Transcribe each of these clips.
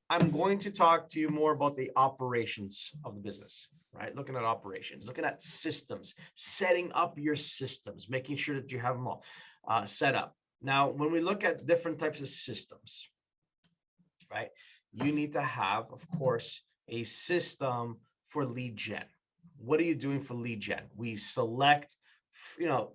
I'm going to talk to you more about the operations of the business, right? Looking at operations, looking at systems, setting up your systems, making sure that you have them all set up. Now, when we look at different types of systems, right, you need to have, of course, a system for lead gen. What are you doing for lead gen? We select,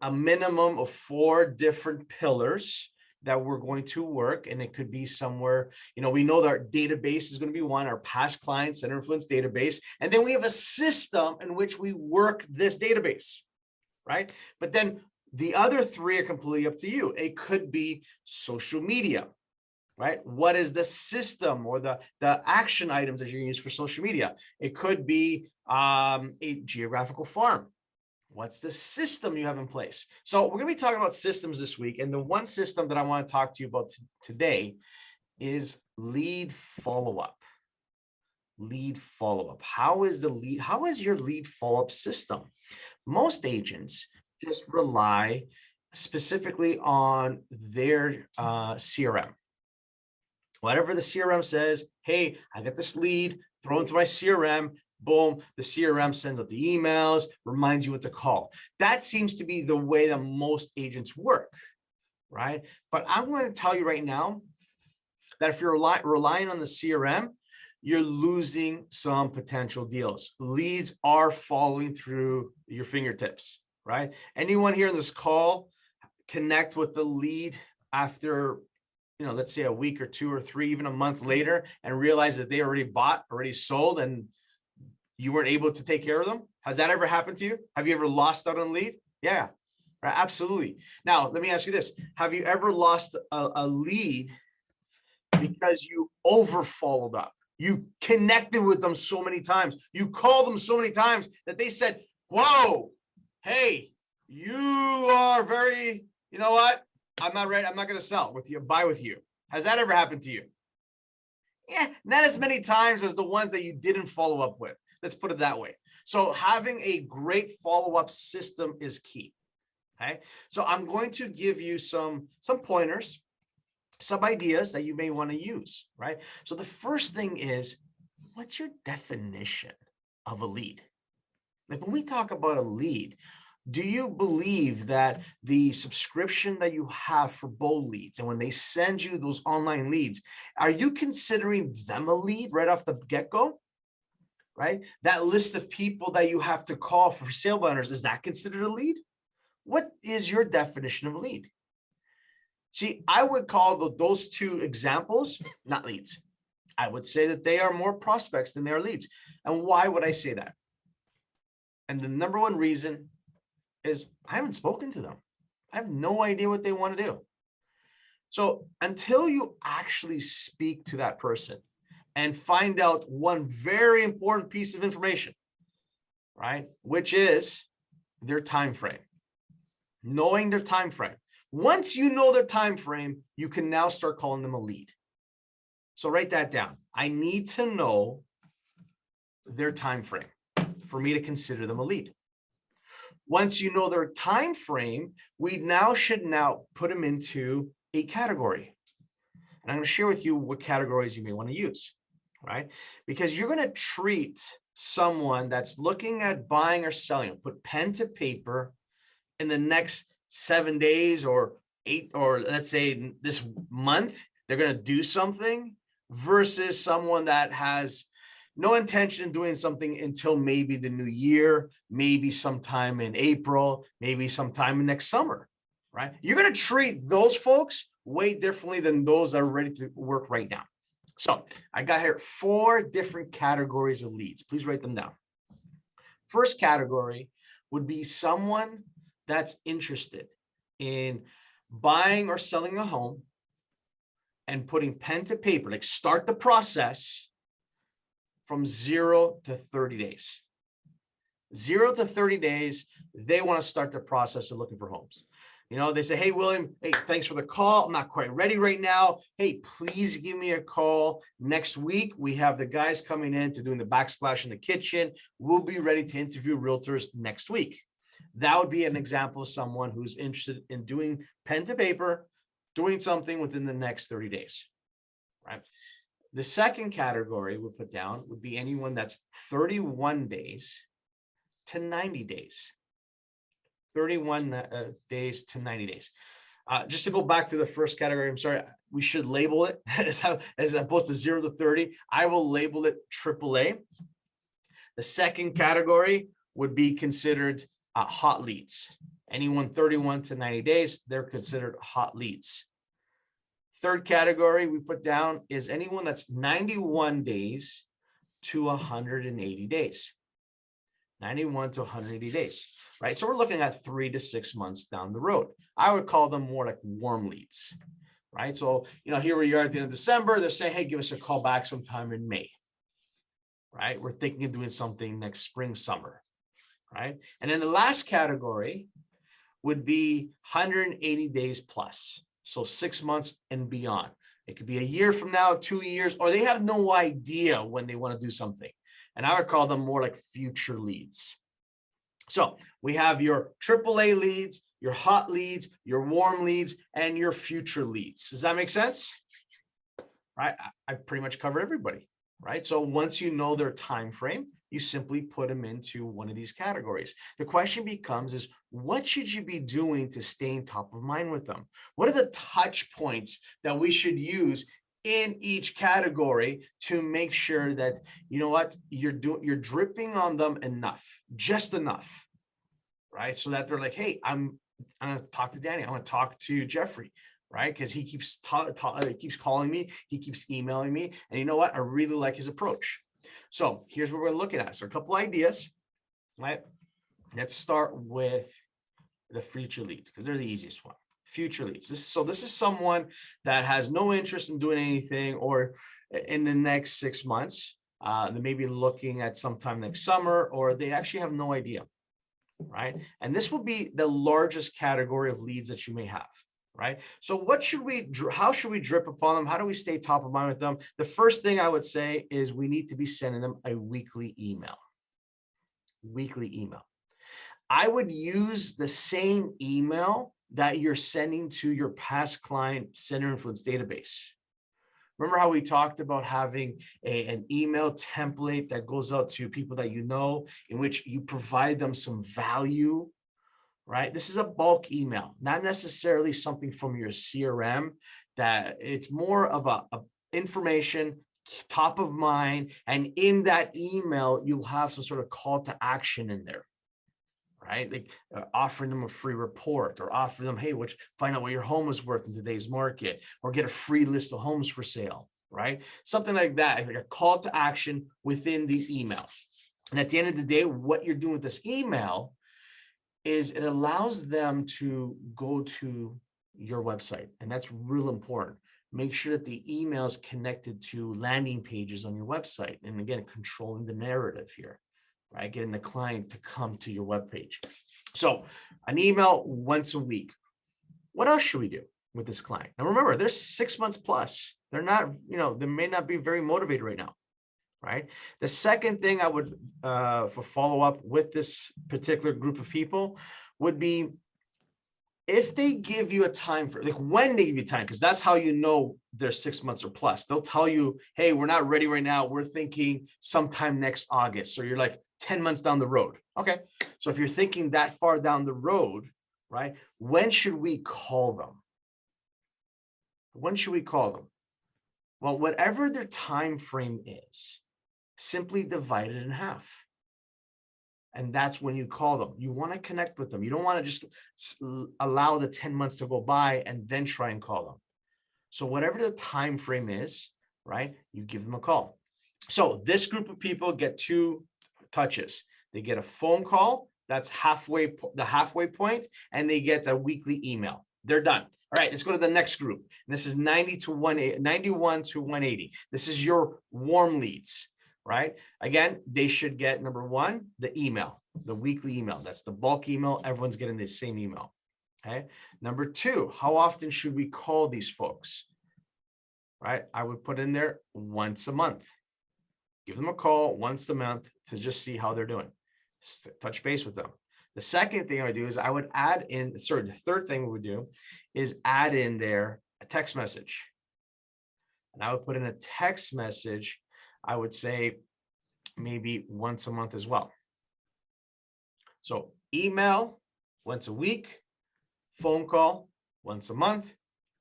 a minimum of 4 different pillars that we're going to work. And it could be somewhere, we know that our database is going to be one, our past clients and influence database. And then we have a system in which we work this database, right? But then the other 3 are completely up to you. It could be social media, right? What is the system or the action items that you're going to use for social media? It could be a geographical farm. What's the system you have in place? So we're going to be talking about systems this week. And the one system that I want to talk to you about today is lead follow-up. Lead follow-up. How is your lead follow-up system? Most agents just rely specifically on their CRM. Whatever the CRM says, hey, I got this lead, throw it into my CRM. Boom, the CRM sends out the emails, reminds you what to call. That seems to be the way that most agents work, right? But I'm going to tell you right now that if you're relying on the CRM, you're losing some potential deals. Leads are falling through your fingertips, right? Anyone here in this call connect with the lead after, let's say a week or 2 or 3, even a month later, and realize that they already bought, already sold, and you weren't able to take care of them? Has that ever happened to you? Have you ever lost out on a lead? Yeah, right, absolutely. Now, let me ask you this. Have you ever lost a lead because you over followed up? You connected with them so many times. You called them so many times that they said, whoa, hey, you are very, you know what? I'm not ready. I'm not going to sell with you, buy with you. Has that ever happened to you? Yeah, not as many times as the ones that you didn't follow up with. Let's put it that way. So having a great follow-up system is key. Okay. So I'm going to give you some pointers, some ideas that you may want to use, right? So the first thing is, what's your definition of a lead? Like when we talk about a lead, do you believe that the subscription that you have for Bold Leads, and when they send you those online leads, are you considering them a lead right off the get-go? Right? That list of people that you have to call for sale banners, is that considered a lead? What is your definition of a lead? See, I would call those 2 examples not leads. I would say that they are more prospects than they are leads. And why would I say that? And the number one reason is I haven't spoken to them. I have no idea what they want to do. So until you actually speak to that person and find out one very important piece of information, right, which is their time frame, knowing their time frame. Once you know their time frame, you can now start calling them a lead. So write that down. I need to know their time frame for me to consider them a lead. Once you know their time frame, we should put them into a category. And I'm going to share with you what categories you may want to use, right? Because you're going to treat someone that's looking at buying or selling, put pen to paper in the next 7 days or 8, or let's say this month, they're going to do something, versus someone that has no intention of doing something until maybe the new year, maybe sometime in April, maybe sometime next summer, right? You're going to treat those folks way differently than those that are ready to work right now. So I got here 4 different categories of leads. Please write them down. First category would be someone that's interested in buying or selling a home and putting pen to paper, like start the process from 0 to 30 days. 0 to 30 days, they want to start the process of looking for homes. They say, hey, William, hey, thanks for the call. I'm not quite ready right now. Hey, please give me a call next week. We have the guys coming in to doing the backsplash in the kitchen. We'll be ready to interview realtors next week. That would be an example of someone who's interested in doing pen to paper, doing something within the next 30 days, right? The second category we put down would be anyone that's 31 days to 90 days. 31 days to 90 days. Just to go back to the first category, I'm sorry, we should label it as opposed to 0 to 30. I will label it AAA. The second category would be considered hot leads. Anyone 31 to 90 days, they're considered hot leads. Third category we put down is anyone that's 91 days to 180 days. 91 to 180 days, right? So we're looking at 3 to 6 months down the road. I would call them more like warm leads, right? So, here we are at the end of December, they're saying, hey, give us a call back sometime in May, right? We're thinking of doing something next spring, summer, right? And then the last category would be 180 days plus. So 6 months and beyond. It could be a year from now, 2 years, or they have no idea when they want to do something. And I would call them more like future leads. So we have your AAA leads, your hot leads, your warm leads, and your future leads. Does that make sense? Right? I pretty much covered everybody, right? So once you know their time frame, you simply put them into one of these categories. The question becomes is, what should you be doing to stay top of mind with them? What are the touch points that we should use in each category to make sure that, you're dripping on them enough, just enough, right? So that they're like, hey, I'm going to talk to Danny. I want to talk to Jeffrey, right? Because he keeps he keeps calling me, he keeps emailing me, and you know what? I really like his approach. So here's what we're looking at. So a couple ideas, right? Let's start with the future leads because they're the easiest one. Future leads. This is someone that has no interest in doing anything or in the next 6 months. They may be looking at sometime next summer, or they actually have no idea, right? And this will be the largest category of leads that you may have, right? So how should we drip upon them? How do we stay top of mind with them? The first thing I would say is we need to be sending them a weekly email. Weekly email. I would use the same email that you're sending to your past client center influence database. Remember how we talked about having an email template that goes out to people that you know, in which you provide them some value, right? This is a bulk email, not necessarily something from your CRM, that it's more of a information, top of mind. And in that email, you'll have some sort of call to action in there. Right? Like offering them a free report, or offer them, hey, find out what your home is worth in today's market, or get a free list of homes for sale, right? Something like that, like a call to action within the email. And at the end of the day, what you're doing with this email is it allows them to go to your website. And that's real important. Make sure that the email is connected to landing pages on your website. And again, controlling the narrative here. Right? Getting the client to come to your webpage. So an email once a week. What else should we do with this client? Now, remember, they're 6 months plus. They're not, they may not be very motivated right now, right? The second thing I would, for follow up with this particular group of people would be, if they give you a time for, like when they give you time, because that's how you know they're 6 months or plus. They'll tell you, hey, we're not ready right now. We're thinking sometime next August. So you're like 10 months down the road. Okay. So if you're thinking that far down the road, right, when should we call them? When should we call them? Well, whatever their time frame is, simply divide it in half. And that's when you call them. You want to connect with them. You don't want to just allow the 10 months to go by and then try and call them. So whatever the time frame is, right, you give them a call. So this group of people get 2 touches. They get a phone call, that's the halfway point, and they get a weekly email. They're done. All right, let's go to the next group. And this is 91 to 180. This is your warm leads, right? Again, they should get, number 1, the email, the weekly email. That's the bulk email. Everyone's getting the same email. Okay. Number 2, how often should we call these folks? Right? I would put in there once a month. Give them a call once a month to just see how they're doing. Touch base with them. The second thing I would do is I would add in, the third thing we would do is add in there a text message. And I would put in a text message, I would say maybe once a month as well. So email once a week, phone call once a month,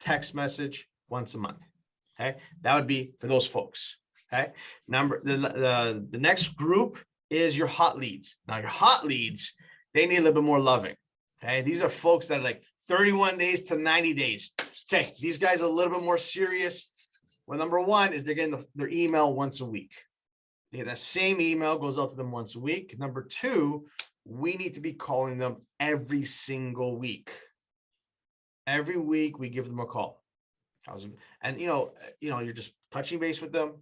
text message once a month. Okay, that would be for those folks. Okay, the next group is your hot leads. Now your hot leads, they need a little bit more loving. Okay, these are folks that are like 31 days to 90 days. Okay, these guys are a little bit more serious. Well, number one is they're getting their email once a week. That same email goes out to them once a week. Number two, we need to be calling them every single week. Every week we give them a call. And you're just touching base with them,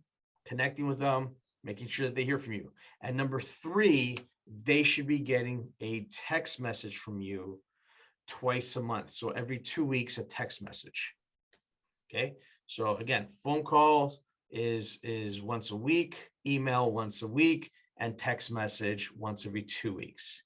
connecting with them, making sure that they hear from you. And number three, they should be getting a text message from you twice a month. So every 2 weeks, a text message. Okay. So again, phone calls is once a week, email once a week, and text message once every 2 weeks.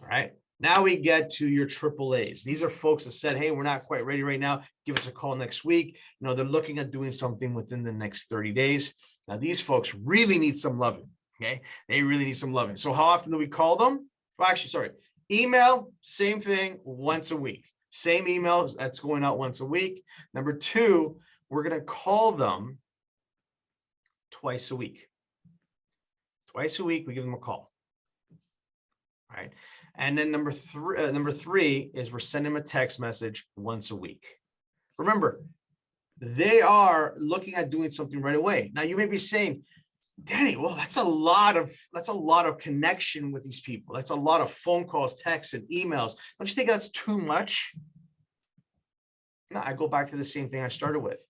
All right. Now we get to your AAAs. These are folks that said, hey, we're not quite ready right now. Give us a call next week. They're looking at doing something within the next 30 days. Now, these folks really need some loving. Okay. They really need some loving. So how often do we call them? Well, actually, sorry. Email, same thing, once a week. Same email that's going out once a week. Number two, we're going to call them twice a week. Twice a week, we give them a call. All right. And then number three is we're sending them a text message once a week. Remember, they are looking at doing something right away. Now you may be saying, Danny, well, that's a lot of connection with these people. That's a lot of phone calls, texts, and emails. Don't you think that's too much? No, I go back to the same thing I started with.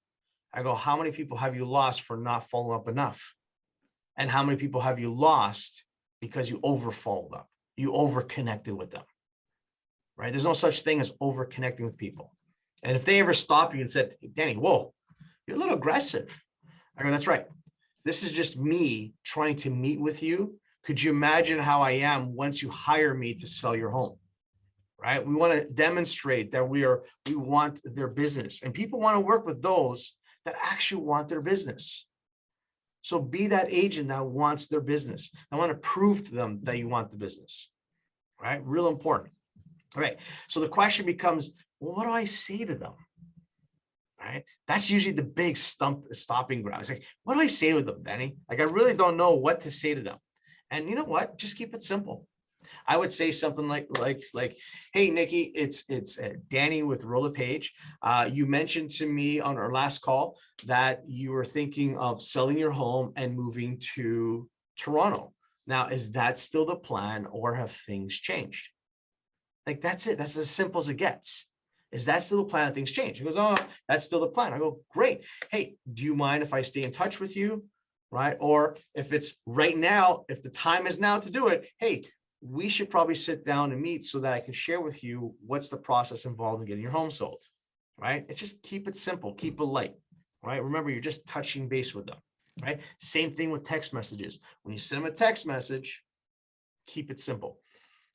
I go, how many people have you lost for not following up enough? And how many people have you lost because you over followed up? You over connected with them, right? There's no such thing as over connecting with people. And if they ever stop you and said, hey, Danny, whoa, you're a little aggressive. I go, that's right. This is just me trying to meet with you. Could you imagine how I am once you hire me to sell your home, right? We want to demonstrate that we want their business, and people want to work with those that actually want their business. So be that agent that wants their business. I want to prove to them that you want the business, right? Real important. All right. So the question becomes, well, what do I say to them? Right? That's usually the big stopping ground. It's like, what do I say to them, Danny? Like, I really don't know what to say to them. And you know what? Just keep it simple. I would say something like, hey, Nikki, it's Danny with Roller Page. You mentioned to me on our last call that you were thinking of selling your home and moving to Toronto. Now, is that still the plan, or have things changed? Like, that's it. That's as simple as it gets. Is that still the plan? Things change. He goes, oh, that's still the plan. I go, great. Hey, do you mind if I stay in touch with you? Right? Or if it's right now, if the time is now to do it, hey, we should probably sit down and meet so that I can share with you what's the process involved in getting your home sold, right? It's just keep it simple, keep it light, right? Remember, you're just touching base with them, right? Same thing with text messages. When you send them a text message, keep it simple.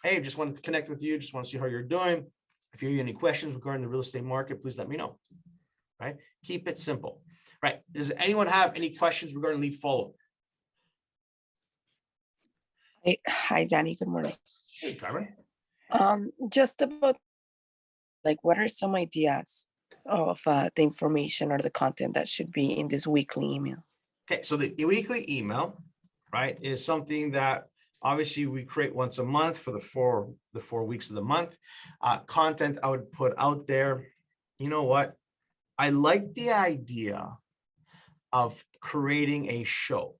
Hey, just wanted to connect with you. Just want to see how you're doing. If you have any questions regarding the real estate market, please let me know, right? Keep it simple, right? Does anyone have any questions regarding lead follow-up? Hi, Danny. Good morning. Hey, Carmen. Just about, like, what are some ideas of the information or the content that should be in this weekly email? Okay, so the weekly email, right, is something that obviously we create once a month for the four weeks of the month. Content I would put out there. You know what? I like the idea of creating a show,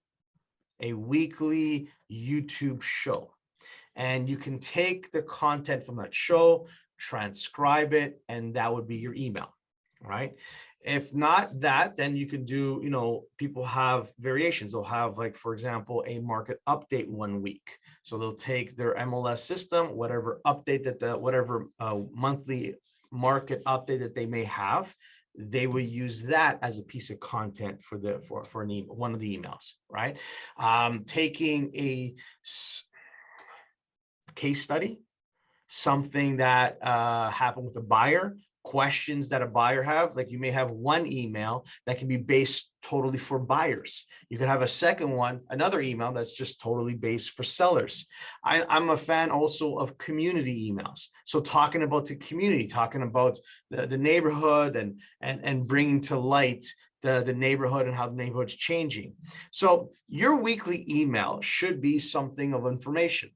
a weekly YouTube show. And you can take the content from that show, transcribe it, and that would be your email, right? If not that, then you can do, people have variations. They'll have, like, for example, a market update 1 week. So they'll take their MLS system, whatever update whatever monthly market update that they may have, they will use that as a piece of content for one of the emails, right? Taking a case study, something that happened with a buyer, questions that a buyer have. Like you may have one email that can be based totally for buyers. You could have a second one, another email that's just totally based for sellers. I'm a fan also of community emails. So talking about the community, talking about the neighborhood and bringing to light the neighborhood and how the neighborhood's changing. So your weekly email should be something of information,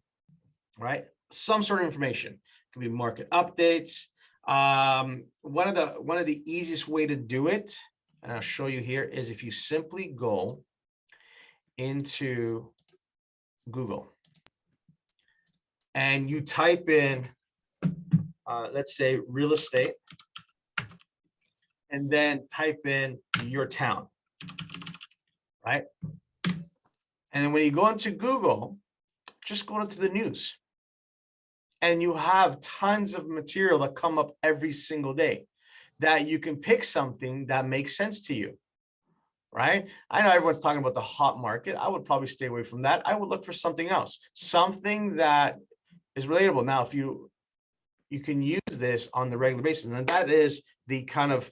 right? Some sort of information. It could be market updates. One of the easiest way to do it, and I'll show you here, is if you simply go into Google and you type in, let's say real estate, and then type in your town, right? And then when you go into Google, just go into the news. And you have tons of material that come up every single day that you can pick something that makes sense to you, right? I know everyone's talking about the hot market. I would probably stay away from that. I would look for something else, something that is relatable. Now, if you can use this on the regular basis, and that is the kind of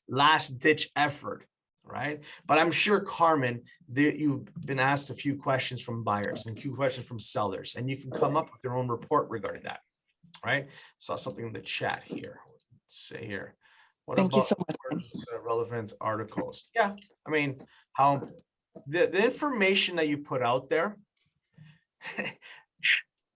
last ditch effort, right? But I'm sure, Carmen, you've been asked a few questions from buyers and a few questions from sellers, and you can come up with your own report regarding that, right? Saw something in the chat here. Let's say here. What Thank you about so much. relevant articles? Yeah, I mean, how the information that you put out there,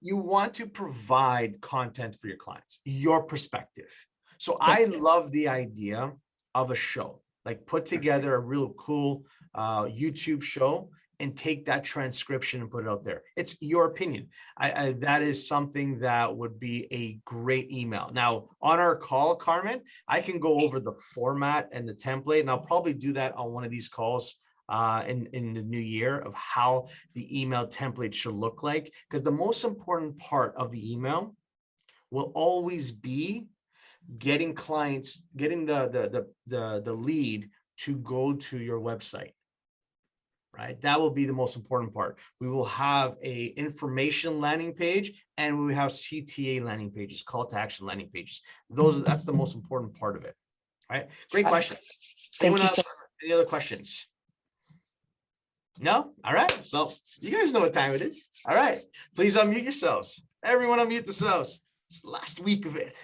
you want to provide content for your clients, your perspective. So I love the idea of a show, like put together a real cool YouTube show and take that transcription and put it out there. It's your opinion. That is something that would be a great email. Now, on our call, Carmen, I can go over the format and the template, and I'll probably do that on one of these calls in the new year, of how the email template should look like. Because the most important part of the email will always be getting clients, getting the lead to go to your website, right? That will be the most important part. We will have a information landing page, and we will have CTA landing pages, call to action landing pages. That's the most important part of it, right? Great question. Anyone else? Any other questions? No? All right. So you guys know what time it is. All right. Please unmute yourselves. Everyone unmute themselves. It's the last week of it.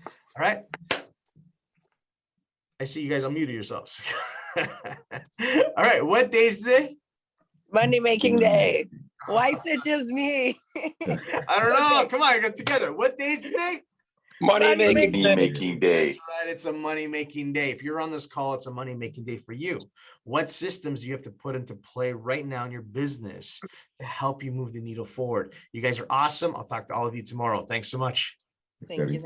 All right. I see you guys unmuted yourselves. All right. What day is today? Money making day. Why is it just me? I don't know. Come on, get together. What day is today? Money making day. That's right. It's a money making day. If you're on this call, it's a money making day for you. What systems do you have to put into play right now in your business to help you move the needle forward? You guys are awesome. I'll talk to all of you tomorrow. Thanks so much. Thank you.